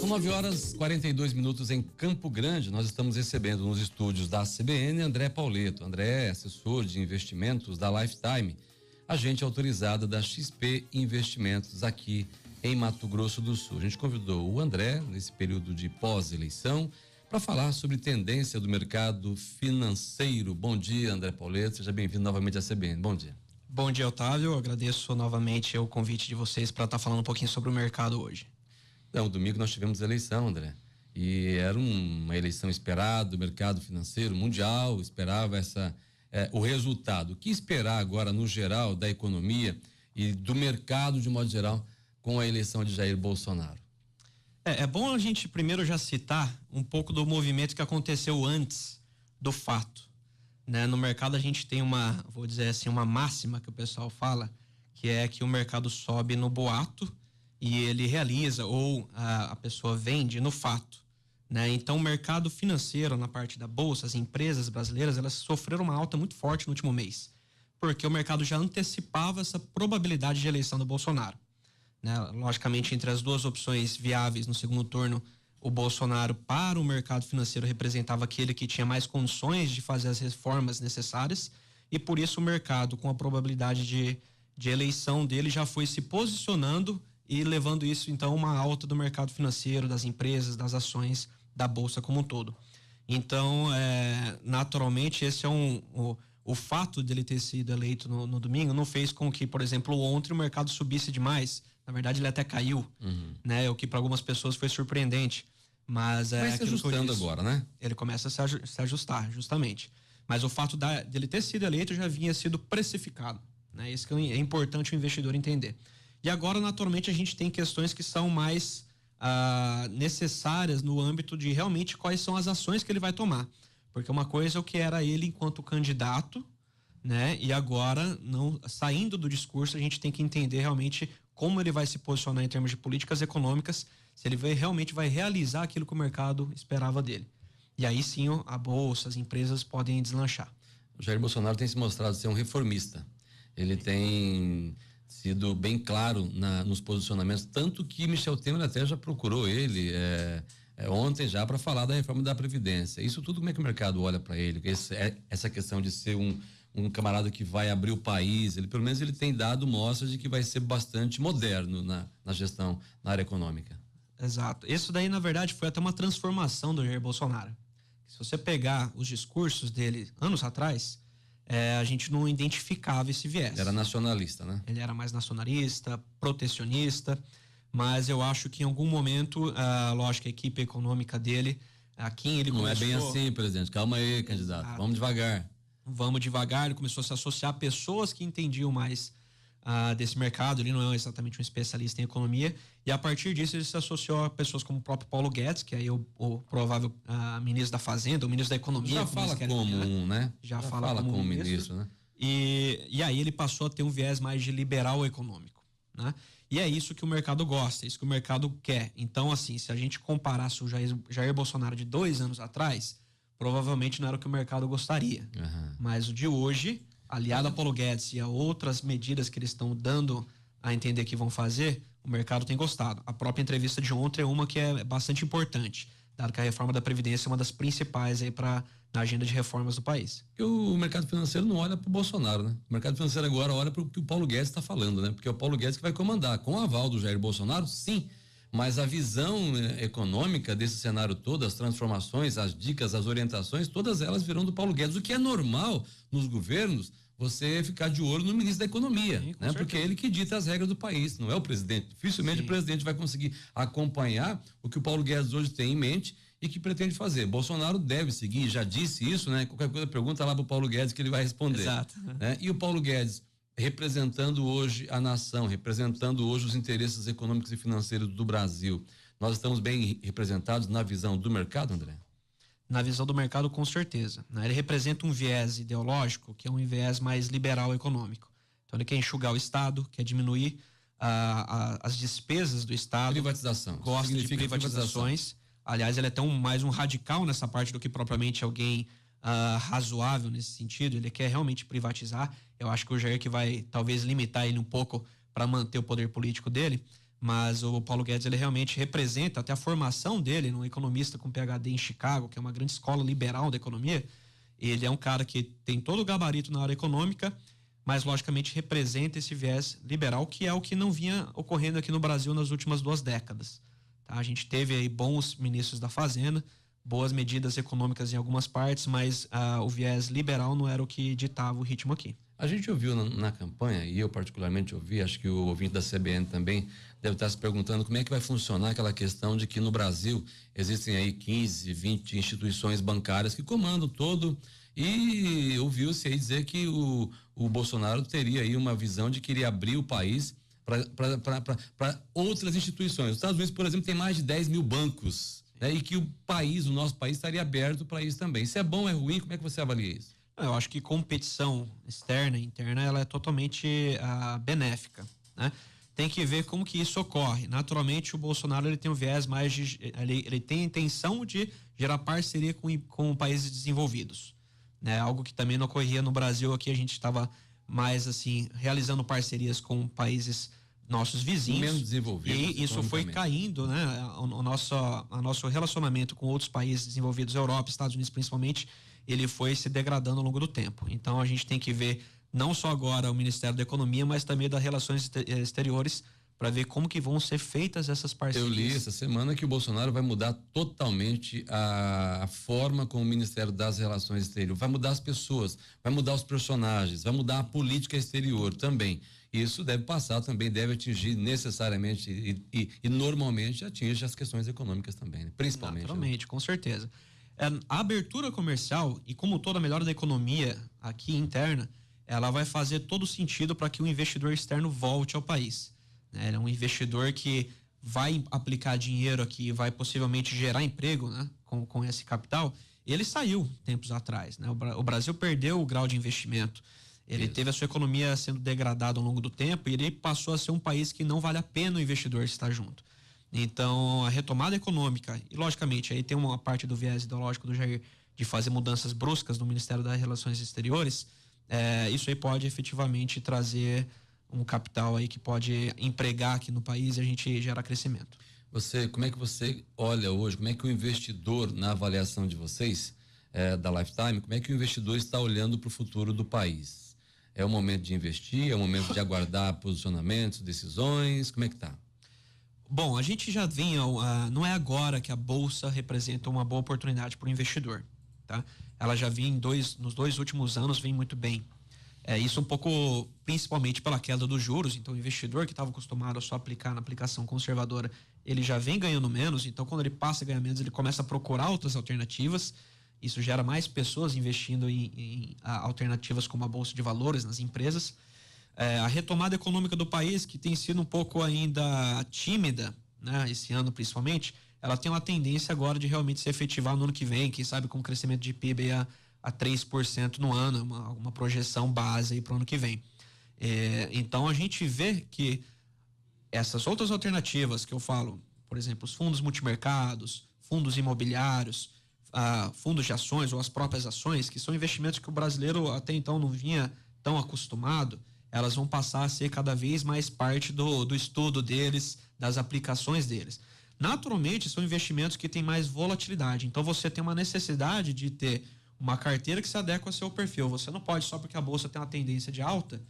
São 9h42 em Campo Grande. Nós estamos recebendo nos estúdios da CBN André Pauleto. André é assessor de investimentos da Lifetime, agente autorizada da XP Investimentos aqui em Mato Grosso do Sul. A gente convidou o André nesse período de pós-eleição para falar sobre tendência do mercado financeiro. Bom dia, André Pauleto. Seja bem-vindo novamente à CBN. Bom dia. Bom dia, Otávio. Eu agradeço novamente o convite de vocês para estar falando um pouquinho sobre o mercado hoje. Não, domingo nós tivemos eleição, André, e era uma eleição esperada do mercado financeiro mundial, esperava o resultado. O que esperar agora no geral da economia e do mercado de modo geral com a eleição de Jair Bolsonaro? É bom a gente primeiro já citar um pouco do movimento que aconteceu antes do fato, né? No mercado a gente tem vou dizer assim, uma máxima que o pessoal fala, que é que o mercado sobe no boato e ele realiza ou a pessoa vende no fato, né? Então o mercado financeiro na parte da bolsa, as empresas brasileiras, elas sofreram uma alta muito forte no último mês, porque o mercado já antecipava essa probabilidade de eleição do Bolsonaro, né? Logicamente, entre as duas opções viáveis no segundo turno, o Bolsonaro para o mercado financeiro representava aquele que tinha mais condições de fazer as reformas necessárias, e por isso o mercado, com a probabilidade de eleição dele, já foi se posicionando e levando isso então uma alta do mercado financeiro, das empresas, das ações, da bolsa como um todo. Então, naturalmente, esse é o fato dele ter sido eleito no domingo não fez com que, por exemplo, ontem o mercado subisse demais. Na verdade, ele até caiu, né? O que para algumas pessoas foi surpreendente. Mas vai se ajustando agora, né? Ele começa a se ajustar, justamente. Mas o fato dele ter sido eleito já vinha sido precificado, né? Isso que é importante o investidor entender. E agora, naturalmente, a gente tem questões que são mais necessárias no âmbito de realmente quais são as ações que ele vai tomar. Porque uma coisa é o que era ele enquanto candidato, né? E agora, saindo do discurso, a gente tem que entender realmente como ele vai se posicionar em termos de políticas econômicas, se ele realmente vai realizar aquilo que o mercado esperava dele. E aí sim, a bolsa, as empresas podem deslanchar. O Jair Bolsonaro tem se mostrado ser um reformista. Ele tem sido bem claro nos posicionamentos, tanto que Michel Temer até já procurou ele ontem já para falar da reforma da Previdência. Isso tudo, como é que o mercado olha para ele? Essa questão de ser um camarada que vai abrir o país, ele pelo menos ele tem dado mostras de que vai ser bastante moderno na gestão, na área econômica. Exato. Isso daí, na verdade, foi até uma transformação do Jair Bolsonaro. Se você pegar os discursos dele anos atrás, a gente não identificava esse viés. Era nacionalista, né? Ele era mais nacionalista, protecionista, mas eu acho que em algum momento, lógico, a equipe econômica dele, a quem ele começou... Não é bem assim, presidente. Calma aí, candidato. Vamos devagar. Vamos devagar. Ele começou a se associar a pessoas que entendiam mais desse mercado. Ele não é exatamente um especialista em economia, e a partir disso ele se associou a pessoas como o próprio Paulo Guedes, que aí o provável ministro da Fazenda, o ministro da Economia. Já fala como né? Já fala como ministro, né? E aí ele passou a ter um viés mais de liberal econômico, né? E é isso que o mercado gosta, é isso que o mercado quer. Então, assim, se a gente comparasse o Jair Bolsonaro de 2 anos atrás, provavelmente não era o que o mercado gostaria. Mas o de hoje, aliado a Paulo Guedes e a outras medidas que eles estão dando a entender que vão fazer, o mercado tem gostado. A própria entrevista de ontem é uma que é bastante importante, dado que a reforma da Previdência é uma das principais aí na agenda de reformas do país. Porque o mercado financeiro não olha para o Bolsonaro, né? O mercado financeiro agora olha para o que o Paulo Guedes está falando, né? Porque é o Paulo Guedes que vai comandar. Com o aval do Jair Bolsonaro, sim, mas a visão econômica desse cenário todo, as transformações, as dicas, as orientações, todas elas virão do Paulo Guedes. O que é normal nos governos, você ficar de olho no ministro da Economia, sim, né? Porque é ele que dita as regras do país, não é o presidente. Dificilmente o presidente vai conseguir acompanhar o que o Paulo Guedes hoje tem em mente e que pretende fazer. Bolsonaro deve seguir, já disse isso, né? Qualquer coisa pergunta lá pro Paulo Guedes que ele vai responder. Exato. Né? E o Paulo Guedes representando hoje a nação, representando hoje os interesses econômicos e financeiros do Brasil. Nós estamos bem representados na visão do mercado, André? Na visão do mercado, com certeza, né? Ele representa um viés ideológico que é um viés mais liberal econômico. Então ele quer enxugar o Estado, quer diminuir as despesas do Estado. Privatização. Gosta de privatizações. Aliás, ele é mais um radical nessa parte do que propriamente alguém razoável nesse sentido. Ele quer realmente privatizar. Eu acho que o Jair que vai talvez limitar ele um pouco para manter o poder político dele. mas o Paulo Guedes, ele realmente representa até a formação dele, um economista com PhD em Chicago, que é uma grande escola liberal da economia. Ele é um cara que tem todo o gabarito na área econômica, mas logicamente representa esse viés liberal, que é o que não vinha ocorrendo aqui no Brasil nas últimas 2 décadas. Tá? A gente teve aí bons ministros da Fazenda, boas medidas econômicas em algumas partes, mas o viés liberal não era o que ditava o ritmo aqui. A gente ouviu na campanha, e eu particularmente ouvi, acho que o ouvinte da CBN também deve estar se perguntando como é que vai funcionar aquela questão de que no Brasil existem aí 15, 20 instituições bancárias que comandam todo, e ouviu-se aí dizer que o Bolsonaro teria aí uma visão de que iria abrir o país para outras instituições. Os Estados Unidos, por exemplo, tem mais de 10 mil bancos, né? E que o nosso país estaria aberto para isso também. Isso é bom, é ruim? Como é que você avalia isso? Eu acho que competição externa e interna, ela é totalmente benéfica, né? Tem que ver como que isso ocorre. Naturalmente, o Bolsonaro, ele tem um viés mais ele tem a intenção de gerar parceria com países desenvolvidos, né? Algo que também não ocorria no Brasil. Aqui a gente estava mais assim realizando parcerias com países nossos vizinhos, menos desenvolvidos, e isso foi caindo, né? O nosso relacionamento com outros países desenvolvidos, Europa, Estados Unidos principalmente, ele foi se degradando ao longo do tempo. Então a gente tem que ver não só agora o Ministério da Economia, mas também das Relações Exteriores, para ver como que vão ser feitas essas parcerias. Eu li essa semana que o Bolsonaro vai mudar totalmente a forma como o Ministério das Relações Exteriores, vai mudar as pessoas, vai mudar os personagens, vai mudar a política exterior também. Isso deve passar também, deve atingir necessariamente e normalmente atinge as questões econômicas também, né? Principalmente. Naturalmente, né? Com certeza. A abertura comercial e como toda a melhora da economia aqui interna, ela vai fazer todo sentido para que o investidor externo volte ao país. Né? Ele é um investidor que vai aplicar dinheiro aqui, vai possivelmente gerar emprego, né? Com esse capital. Ele saiu tempos atrás, né? O Brasil perdeu o grau de investimento. Ele teve a sua economia sendo degradada ao longo do tempo e ele passou a ser um país que não vale a pena o investidor estar junto. Então, a retomada econômica, e logicamente, aí tem uma parte do viés ideológico do Jair de fazer mudanças bruscas no Ministério das Relações Exteriores, isso aí pode efetivamente trazer um capital aí que pode empregar aqui no país e a gente gerar crescimento. Como é que você olha hoje, como é que o investidor, na avaliação de vocês, da Lifetime, como é que o investidor está olhando para o futuro do país? É o momento de investir, é o momento de aguardar posicionamentos, decisões, como é que tá? Bom, a gente já vinha, não é agora que a Bolsa representa uma boa oportunidade para o investidor, tá? Ela já vinha nos 2 últimos anos, vem muito bem. Isso um pouco, principalmente pela queda dos juros, então o investidor que estava acostumado a só aplicar na aplicação conservadora, ele já vem ganhando menos, então quando ele passa a ganhar menos, ele começa a procurar outras alternativas. Isso gera mais pessoas investindo em alternativas como a Bolsa de Valores nas empresas. A retomada econômica do país, que tem sido um pouco ainda tímida, né, esse ano principalmente, ela tem uma tendência agora de realmente se efetivar no ano que vem, quem sabe com um crescimento de PIB a 3% no ano, uma projeção base aí para o ano que vem. Então a gente vê que essas outras alternativas que eu falo, por exemplo, os fundos multimercados, fundos imobiliários, fundos de ações ou as próprias ações, que são investimentos que o brasileiro até então não vinha tão acostumado, elas vão passar a ser cada vez mais parte do estudo deles, das aplicações deles. Naturalmente, são investimentos que têm mais volatilidade, então você tem uma necessidade de ter uma carteira que se adequa ao seu perfil. Você não pode, só porque a bolsa tem uma tendência de alta,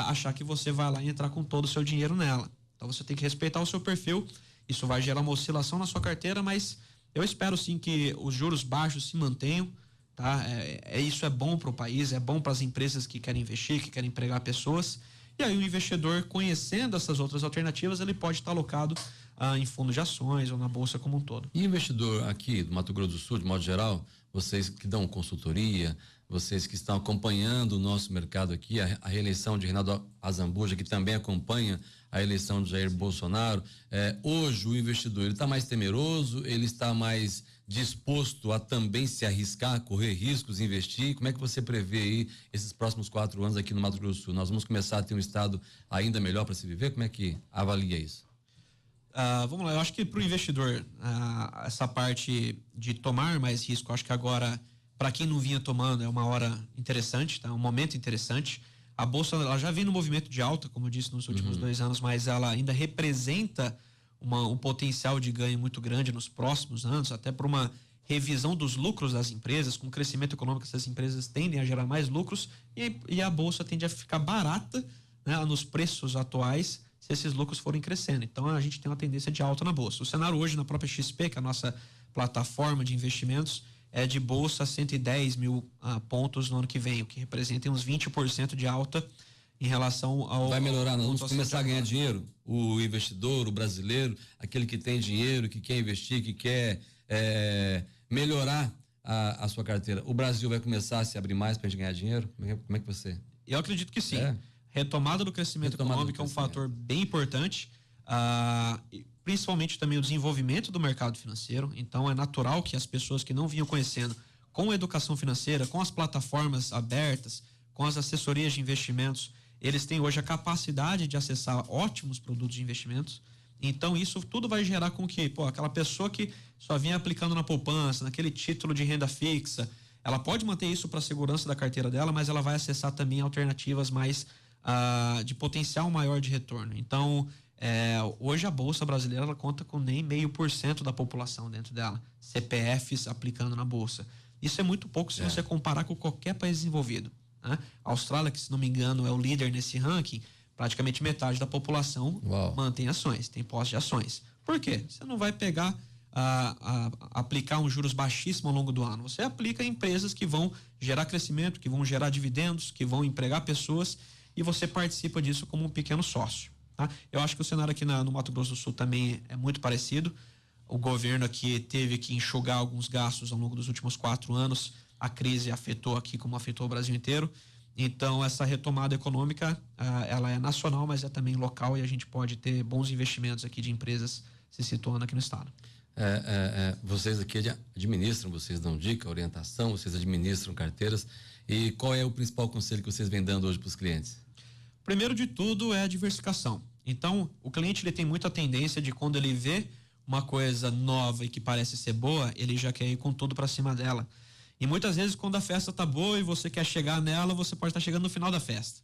achar que você vai lá e entrar com todo o seu dinheiro nela. Então você tem que respeitar o seu perfil, isso vai gerar uma oscilação na sua carteira, mas eu espero sim que os juros baixos se mantenham, tá? Isso é bom para o país, é bom para as empresas que querem investir, que querem empregar pessoas. E aí o investidor, conhecendo essas outras alternativas, ele pode estar alocado em fundos de ações ou na bolsa como um todo. E investidor aqui do Mato Grosso do Sul, de modo geral, vocês que dão consultoria, vocês que estão acompanhando o nosso mercado aqui, a reeleição de Reinaldo Azambuja, que também acompanha a eleição de Jair Bolsonaro, hoje o investidor, ele está mais temeroso, ele está mais disposto a também se arriscar, correr riscos, investir? Como é que você prevê aí esses próximos 4 anos aqui no Mato Grosso do Sul? Nós vamos começar a ter um estado ainda melhor para se viver? Como é que avalia isso? Vamos lá, eu acho que para o investidor, essa parte de tomar mais risco, acho que agora, para quem não vinha tomando, é uma hora interessante, tá? Um momento interessante. A Bolsa ela já vem no movimento de alta, como eu disse, nos últimos 2 anos, mas ela ainda representa um potencial de ganho muito grande nos próximos anos, até por uma revisão dos lucros das empresas. Com o crescimento econômico, essas empresas tendem a gerar mais lucros e a Bolsa tende a ficar barata, né, nos preços atuais, se esses lucros forem crescendo. Então a gente tem uma tendência de alta na Bolsa. O cenário hoje na própria XP, que é a nossa plataforma de investimentos, é de Bolsa 110 mil pontos no ano que vem, o que representa uns 20% de alta em relação ao... Vai melhorar, nós vamos começar a ganhar dinheiro. O investidor, o brasileiro, aquele que tem dinheiro, que quer investir, que quer melhorar a sua carteira. O Brasil vai começar a se abrir mais para a gente ganhar dinheiro? Como é que você... Eu acredito que sim. Retomada do crescimento econômico é um fator bem importante, principalmente também o desenvolvimento do mercado financeiro. Então é natural que as pessoas que não vinham conhecendo, com a educação financeira, com as plataformas abertas, com as assessorias de investimentos, eles têm hoje a capacidade de acessar ótimos produtos de investimentos. Então isso tudo vai gerar com que, aquela pessoa que só vinha aplicando na poupança, naquele título de renda fixa, ela pode manter isso para a segurança da carteira dela, mas ela vai acessar também alternativas mais de potencial maior de retorno. Então, hoje a Bolsa brasileira ela conta com nem 0,5% da população dentro dela, CPFs aplicando na Bolsa. Isso é muito pouco se você comparar com qualquer país desenvolvido, né? A Austrália, que se não me engano é o líder nesse ranking, praticamente metade da população mantém ações, tem posse de ações. Por quê? Você não vai pegar aplicar um juros baixíssimo ao longo do ano. Você aplica em empresas que vão gerar crescimento, que vão gerar dividendos, que vão empregar pessoas, e você participa disso como um pequeno sócio, tá? Eu acho que o cenário aqui no Mato Grosso do Sul também é muito parecido. O governo aqui teve que enxugar alguns gastos ao longo dos últimos 4 anos. A crise afetou aqui como afetou o Brasil inteiro. Então essa retomada econômica, ela é nacional, mas é também local, e a gente pode ter bons investimentos aqui de empresas se situando aqui no estado. Vocês aqui administram, vocês dão dica, orientação, vocês administram carteiras. E qual é o principal conselho que vocês vêm dando hoje para os clientes? Primeiro de tudo é a diversificação. Então, o cliente ele tem muita tendência de, quando ele vê uma coisa nova e que parece ser boa, ele já quer ir com tudo para cima dela. E muitas vezes, quando a festa tá boa e você quer chegar nela, você pode estar chegando no final da festa.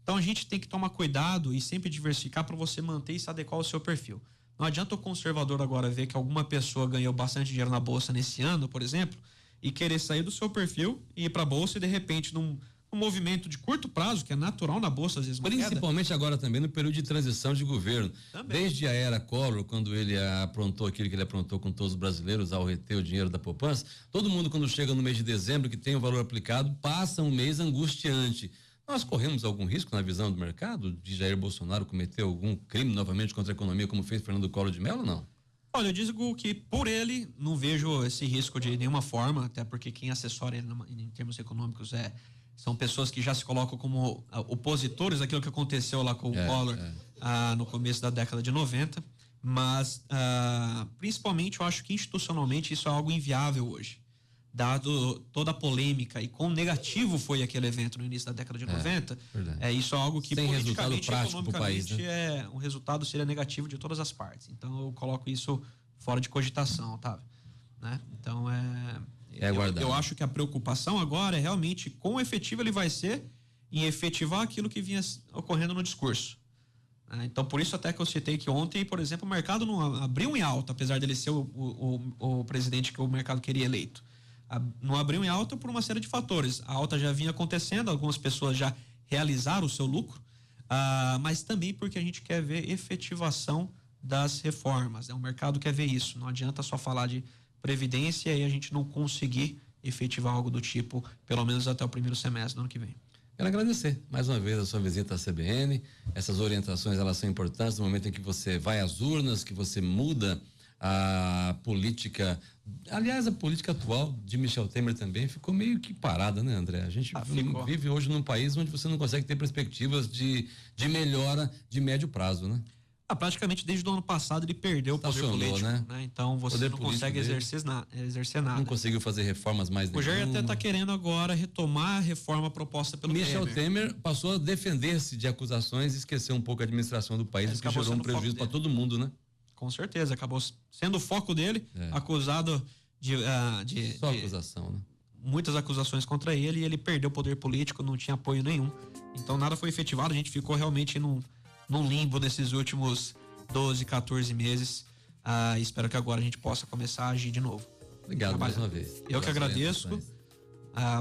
Então, a gente tem que tomar cuidado e sempre diversificar para você manter e se adequar ao seu perfil. Não adianta o conservador agora ver que alguma pessoa ganhou bastante dinheiro na bolsa nesse ano, por exemplo, e querer sair do seu perfil e ir para a bolsa e, de repente, num movimento de curto prazo, que é natural na bolsa, às vezes, principalmente agora também no período de transição de governo. Desde a era Collor, quando ele aprontou aquilo que ele aprontou com todos os brasileiros ao reter o dinheiro da poupança, todo mundo, quando chega no mês de dezembro, que tem o valor aplicado, passa um mês angustiante. Nós corremos algum risco na visão do mercado de Jair Bolsonaro cometer algum crime novamente contra a economia, como fez Fernando Collor de Mello, ou não? Olha, eu digo que por ele não vejo esse risco de nenhuma forma, até porque quem assessora ele em termos econômicos são pessoas que já se colocam como opositores daquilo que aconteceu lá com o Collor no começo da década de 90, mas principalmente eu acho que institucionalmente isso é algo inviável hoje, dado toda a polêmica e quão negativo foi aquele evento no início da década de 90. Isso é algo que sem resultado prático para o país, né? O resultado seria negativo de todas as partes. Então eu coloco isso fora de cogitação, Otávio, né? Então eu acho que a preocupação agora é realmente quão efetivo ele vai ser em efetivar aquilo que vinha ocorrendo no discurso. Então, por isso até que eu citei que ontem, por exemplo, o mercado não abriu em alta, apesar dele ser o presidente que o mercado queria eleito. Não abriu em alta por uma série de fatores. A alta já vinha acontecendo, algumas pessoas já realizaram o seu lucro, mas também porque a gente quer ver efetivação das reformas. O mercado quer ver isso. Não adianta só falar de previdência e a gente não conseguir efetivar algo do tipo, pelo menos até o primeiro semestre do ano que vem. Quero agradecer mais uma vez a sua visita à CBN. Essas orientações, elas são importantes no momento em que você vai às urnas, que você muda a política. Aliás, a política atual de Michel Temer também ficou meio que parada, né, André? A gente vive hoje num país onde você não consegue ter perspectivas de melhora de médio prazo, né? Praticamente desde o ano passado ele perdeu o poder político, né? Então você não consegue exercer nada. Não conseguiu fazer reformas mais nenhuma. O Jair até está querendo agora retomar a reforma proposta pelo Michel Temer passou a defender-se de acusações e esqueceu um pouco a administração do país, o que gerou um prejuízo para todo mundo, né? Com certeza, acabou sendo o foco dele, acusado de só acusação, né? muitas acusações contra ele e ele perdeu o poder político, não tinha apoio nenhum. Então nada foi efetivado, a gente ficou realmente num limbo nesses últimos 12, 14 meses. Espero que agora a gente possa começar a agir de novo. Obrigado mais uma vez. Eu que agradeço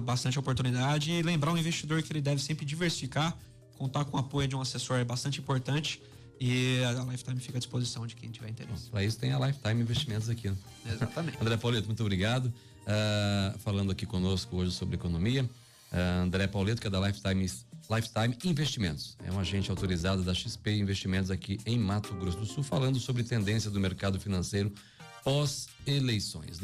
bastante a oportunidade e lembrar o investidor que ele deve sempre diversificar, contar com o apoio de um assessor é bastante importante e a Lifetime fica à disposição de quem tiver interesse. Para isso tem a Lifetime Investimentos aqui, né? Exatamente. André Pauleto, muito obrigado. Falando aqui conosco hoje sobre economia, André Pauleto, que é da Lifetime Investimentos, é um agente autorizado da XP Investimentos aqui em Mato Grosso do Sul, falando sobre tendência do mercado financeiro pós-eleições.